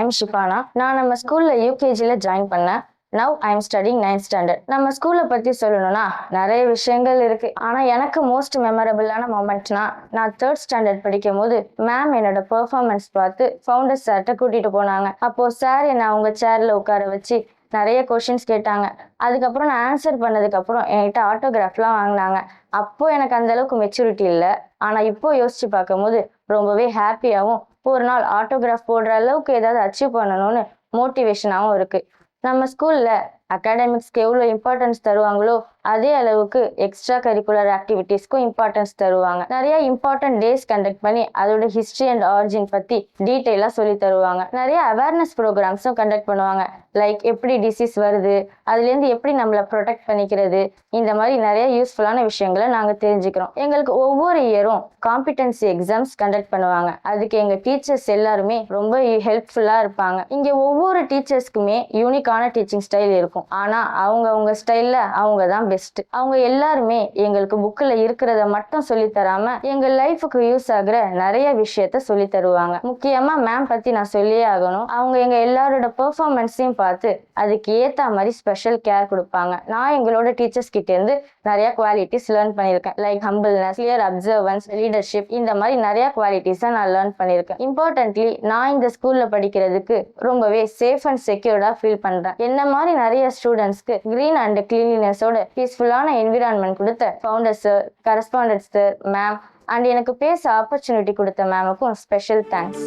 I'm Shibana. நான் நம்ம ஸ்கூல்ல யூகேஜியில் ஜாயின் பண்ணேன். Now I am studying 9th standard. நம்ம ஸ்கூலை பற்றி சொல்லணும்னா நிறைய விஷயங்கள் இருக்கு. ஆனால் எனக்கு மோஸ்ட் மெமரபிளான மொமெண்ட்னா, நான் 3rd ஸ்டாண்டர்ட் படிக்கும் போது மேம் என்னோட பெர்ஃபார்மன்ஸ் பார்த்து ஃபவுண்டர் சார்கிட்ட கூட்டிட்டு போனாங்க. அப்போ சார் என்னை அவங்க சேர்ல உட்கார வச்சு நிறைய கொஷின்ஸ் கேட்டாங்க. அதுக்கப்புறம் நான் ஆன்சர் பண்ணதுக்கப்புறம் என்கிட்ட ஆட்டோகிராஃப்லாம் வாங்கினாங்க. அப்போ எனக்கு அந்த அளவுக்கு மெச்சூரிட்டி இல்லை. ஆனால் இப்போ யோசிச்சு பார்க்கும்போது ரொம்பவே ஹாப்பியாகவும், ஒரு நாள் ஆட்டோகிராஃப் போடுற அளவுக்கு ஏதாவது அச்சீவ் பண்ணணும்னு மோட்டிவேஷனாகவும் இருக்கு. நம்ம ஸ்கூல்ல அகாடமிக்ஸ்க்கு எவ்வளோ இம்பார்ட்டன்ஸ் தருவாங்களோ அதே அளவுக்கு எக்ஸ்ட்ரா கரிக்குலர் ஆக்டிவிட்டீஸ்க்கும் இம்பார்ட்டன்ஸ் தருவாங்க. நிறைய இம்பார்ட்டன்ட் டேஸ் கண்டக்ட் பண்ணி அதோட ஹிஸ்ட்ரி அண்ட் ஆரிஜின் பத்தி டீட்டெயிலாக சொல்லி தருவாங்க. நிறைய அவேர்னஸ் ப்ரோக்ராம்ஸும் கண்டக்ட் பண்ணுவாங்க. லைக் எப்படி டிசீஸ் வருது, அதுலேருந்து எப்படி நம்மளை ப்ரொடெக்ட் பண்ணிக்கிறது, இந்த மாதிரி நிறைய யூஸ்ஃபுல்லான விஷயங்களை நாங்கள் தெரிஞ்சுக்கிறோம். எங்களுக்கு ஒவ்வொரு இயரும் காம்பிடன்சி எக்ஸாம்ஸ் கண்டக்ட் பண்ணுவாங்க. அதுக்கு எங்கள் டீச்சர்ஸ் எல்லாருமே ரொம்ப ஹெல்ப்ஃபுல்லாக இருப்பாங்க. இங்கே ஒவ்வொரு டீச்சர்ஸ்க்குமே யூனிக்கான டீச்சிங் ஸ்டைல் இருக்கும். ஆனால் அவங்க ஸ்டைலில் அவங்க தான் பெஸ்ட். அவங்க எல்லாருமே எங்களுக்கு புக்கில் இருக்கிறத மட்டும் சொல்லி தராம எங்கள் லைஃபுக்கு யூஸ் ஆகுற நிறைய விஷயத்த சொல்லி தருவாங்க. முக்கியமாக மேம் பற்றி நான் சொல்லியே ஆகணும். அவங்க எங்கள் எல்லாரோட பெர்ஃபார்மன்ஸையும் பார்த்து அதுக்கு ஏற்ற மாதிரி ஸ்பெஷல் கேர் கொடுப்பாங்க. நான் எங்களோட டீச்சர்ஸ் கிட்ட இருந்து நிறைய குவாலிட்டிஸ் லேர்ன் பண்ணியிருக்கேன். Like humbleness, clear observance, leadership, இந்த மாதிரி நிறைய குவாலிட்டிஸை நான் லேர்ன் பண்ணியிருக்கேன். இம்பார்ட்டன்ட்லி நான் இந்த ஸ்கூல்ல படிக்கிறதுக்கு ரொம்பவே சேஃப் அண்ட் செக்யூர்டா ஃபீல் பண்றேன். என்ன மாதிரி நிறைய ஸ்டூடெண்ட்ஸ்க்கு கிரீன் அண்ட் கிளீனினஸோட பீஸ்ஃபுல்லான என்விரான்மெண்ட் கொடுத்த founder sir, correspondent sir, ma'am and எனக்கு பேச ஆப்பர்ச்சுனிட்டி கொடுத்த மேமுக்கும் ஸ்பெஷல் தேங்க்ஸ்.